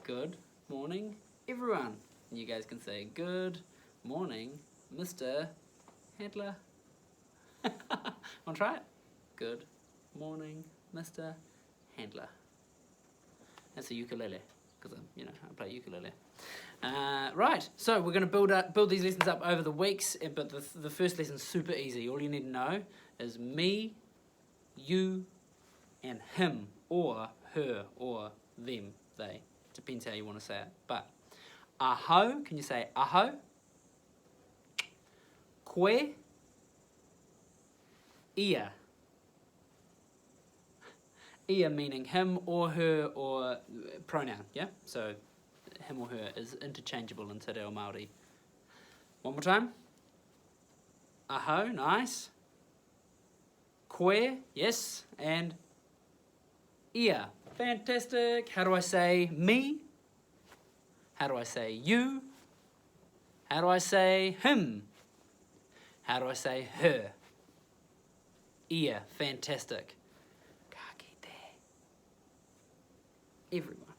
good morning, everyone. And you guys can say, good morning, Mr. Handler. Want to try it? Good morning, Mr. Handler. That's a ukulele, because I play ukulele. Right, so we're going to build these lessons up over the weeks, but the first lesson's super easy. All you need to know is me, you, and him, or her, or them, they. Depends how you want to say it. But ahau, can you say ahau? Koe, ia. Ia meaning him or her or pronoun, yeah? So him or her is interchangeable in Te Reo Māori. One more time. Ahau, nice. Koe, yes. And ia, fantastic. How do I say me? How do I say you? How do I say him? How do I say her? Ia, fantastic. Ka kite. Everyone.